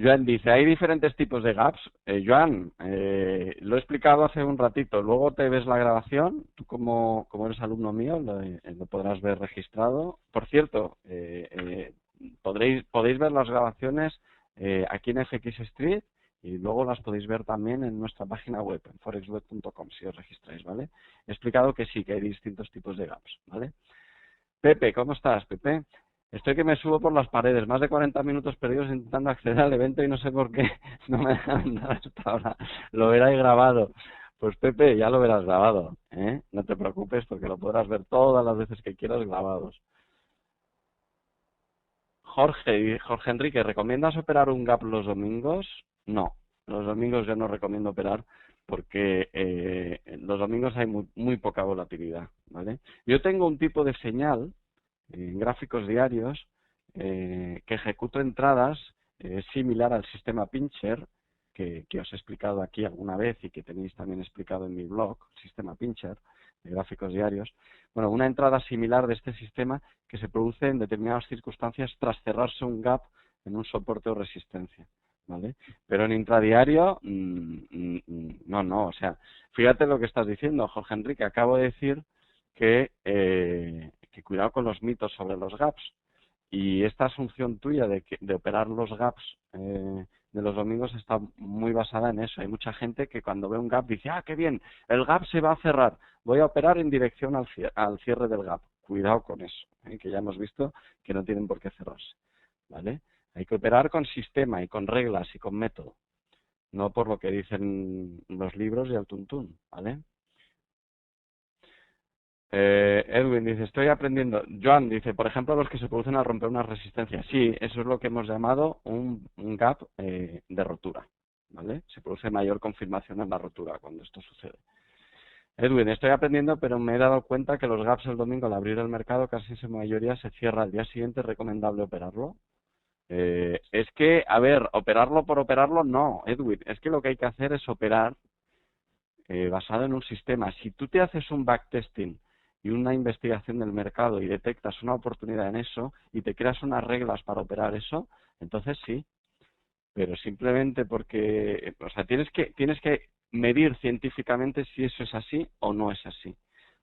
Joan dice, hay diferentes tipos de gaps. Joan, lo he explicado hace un ratito, luego te ves la grabación, tú como eres alumno mío lo podrás ver registrado. Por cierto, podéis ver las grabaciones aquí en FX Street y luego las podéis ver también en nuestra página web, en forexweb.com, si os registráis, ¿vale? He explicado que sí, que hay distintos tipos de gaps, ¿vale? Pepe, ¿cómo estás, Pepe? Estoy que me subo por las paredes, más de 40 minutos perdidos intentando acceder al evento y no sé por qué no me dejan nada hasta ahora. Lo verás grabado. Pues Pepe, ya lo verás grabado, ¿eh? No te preocupes porque lo podrás ver todas las veces que quieras grabados. Jorge Enrique, ¿recomiendas operar un gap los domingos? No, los domingos yo no recomiendo operar porque los domingos hay muy poca volatilidad, ¿vale? Yo tengo un tipo de señal en gráficos diarios que ejecuto entradas similar al sistema Pincher que os he explicado aquí alguna vez y que tenéis también explicado en mi blog, sistema Pincher de gráficos diarios. Bueno, una entrada similar de este sistema que se produce en determinadas circunstancias tras cerrarse un gap en un soporte o resistencia, ¿vale? Pero en intradiario, no, o sea, fíjate lo que estás diciendo, Jorge Enrique, acabo de decir que cuidado con los mitos sobre los gaps. Y esta asunción tuya de operar los gaps de los domingos está muy basada en eso. Hay mucha gente que cuando ve un gap dice, qué bien, el gap se va a cerrar, voy a operar en dirección al cierre del gap. Cuidado con eso, que ya hemos visto que no tienen por qué cerrarse, ¿vale? Hay que operar con sistema y con reglas y con método, no por lo que dicen los libros y al tuntún, ¿vale? Edwin dice, estoy aprendiendo. Joan dice, por ejemplo, los que se producen al romper una resistencia. Sí, eso es lo que hemos llamado un gap de rotura, ¿vale? Se produce mayor confirmación en la rotura cuando esto sucede. Edwin, estoy aprendiendo, pero me he dado cuenta que los gaps el domingo al abrir el mercado casi en su mayoría se cierra al día siguiente. ¿Es recomendable operarlo? Es que, a ver, operarlo por operarlo, no, Edwin. Es que lo que hay que hacer es operar basado en un sistema. Si tú te haces un backtesting y una investigación del mercado y detectas una oportunidad en eso y te creas unas reglas para operar eso, entonces sí. Pero simplemente porque, o sea, tienes que medir científicamente si eso es así o no es así.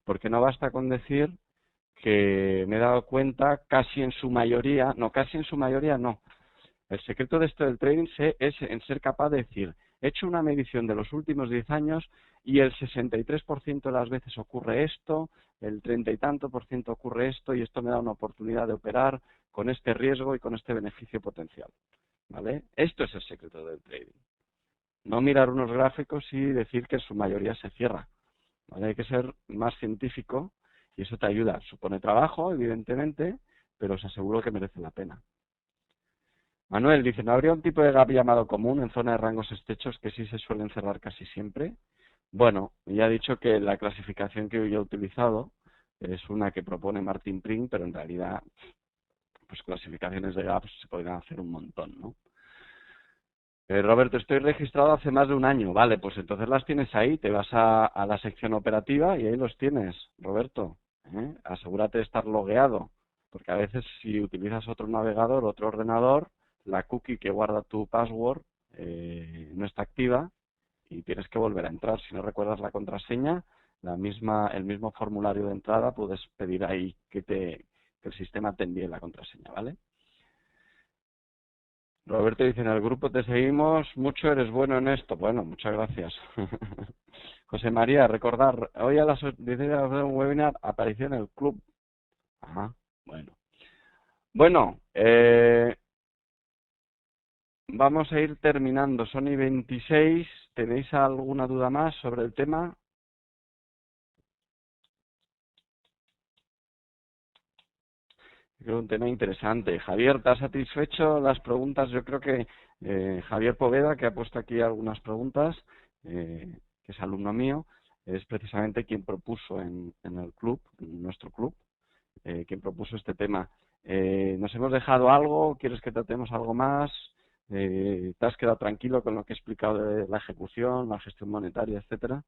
Porque no basta con decir que me he dado cuenta casi en su mayoría no. El secreto de esto del trading es en ser capaz de decir, he hecho una medición de los últimos 10 años y el 63% de las veces ocurre esto, el 30 y tanto por ciento ocurre esto y esto me da una oportunidad de operar con este riesgo y con este beneficio potencial, ¿vale? Esto es el secreto del trading. No mirar unos gráficos y decir que en su mayoría se cierra, ¿vale? Hay que ser más científico y eso te ayuda. Supone trabajo, evidentemente, pero os aseguro que merece la pena. Manuel dice, ¿no habría un tipo de gap llamado común en zona de rangos estrechos que sí se suelen cerrar casi siempre? Bueno, ya he dicho que la clasificación que yo he utilizado es una que propone Martin Pring, pero en realidad, pues clasificaciones de gaps se podrían hacer un montón, ¿no? Roberto, estoy registrado hace más de un año. Vale, pues entonces las tienes ahí, te vas a la sección operativa y ahí los tienes, Roberto. Asegúrate de estar logueado, porque a veces si utilizas otro navegador, otro ordenador, la cookie que guarda tu password no está activa y tienes que volver a entrar. Si no recuerdas la contraseña, el mismo formulario de entrada puedes pedir ahí que el sistema te envíe la contraseña, ¿vale? Roberto dice, en el grupo te seguimos mucho, eres bueno en esto. Bueno, muchas gracias. José María, recordar, hoy a las 16 de la un webinar apareció en el club. Ajá, bueno. Bueno, vamos a ir terminando. Son y 26. ¿Tenéis alguna duda más sobre el tema? Creo un tema interesante. Javier, ¿te has satisfecho las preguntas? Yo creo que Javier Poveda, que ha puesto aquí algunas preguntas, que es alumno mío, es precisamente quien propuso en el club, en nuestro club, quien propuso este tema. ¿Nos hemos dejado algo? ¿Quieres que tratemos algo más? ¿Te has quedado tranquilo con lo que he explicado de la ejecución, la gestión monetaria, etcétera?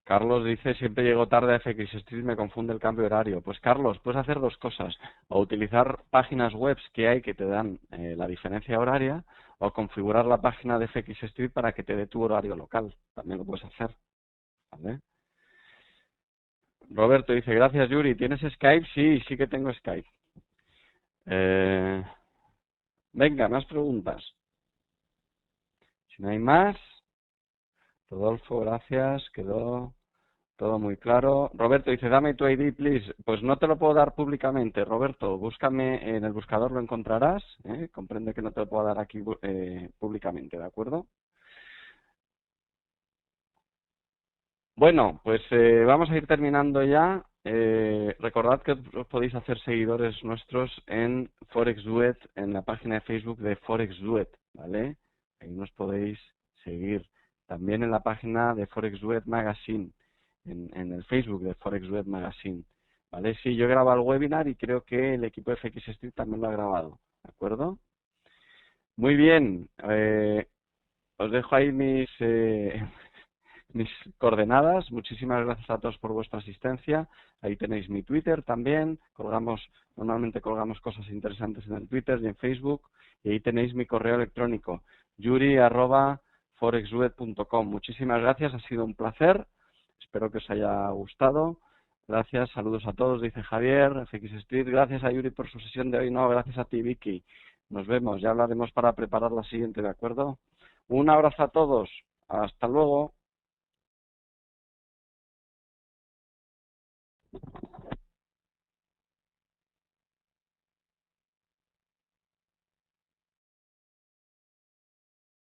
Carlos dice, siempre llego tarde a FX Street, me confunde el cambio horario. Pues Carlos, puedes hacer dos cosas. O utilizar páginas web que hay que te dan la diferencia horaria, o configurar la página de FX Street para que te dé tu horario local. También lo puedes hacer. ¿Vale? Roberto dice, gracias Yuri. ¿Tienes Skype? Sí, sí que tengo Skype. Venga, más preguntas. Si no hay más, Rodolfo, gracias. Quedó todo muy claro. Roberto dice, dame tu ID, please. Pues no te lo puedo dar públicamente, Roberto. Búscame en el buscador, lo encontrarás. Comprende que no te lo puedo dar aquí públicamente, ¿de acuerdo? Bueno, pues vamos a ir terminando ya. Recordad que os podéis hacer seguidores nuestros en Forex Duet, en la página de Facebook de Forex Duet, ¿vale? Ahí nos podéis seguir. También en la página de Forex Duet Magazine, en el Facebook de Forex Duet Magazine, ¿vale? Sí, yo he grabado el webinar y creo que el equipo de FX Street también lo ha grabado, ¿de acuerdo? Muy bien, os dejo ahí mis coordenadas. Muchísimas gracias a todos por vuestra asistencia. Ahí tenéis mi Twitter también. Normalmente colgamos cosas interesantes en el Twitter y en Facebook. Y ahí tenéis mi correo electrónico, yuri@forexduet.com. Muchísimas gracias, ha sido un placer. Espero que os haya gustado. Gracias, saludos a todos, dice Javier, FX Street. Gracias a Yuri por su sesión de hoy. No, gracias a ti, Vicky. Nos vemos, ya hablaremos para preparar la siguiente, ¿de acuerdo? Un abrazo a todos. Hasta luego.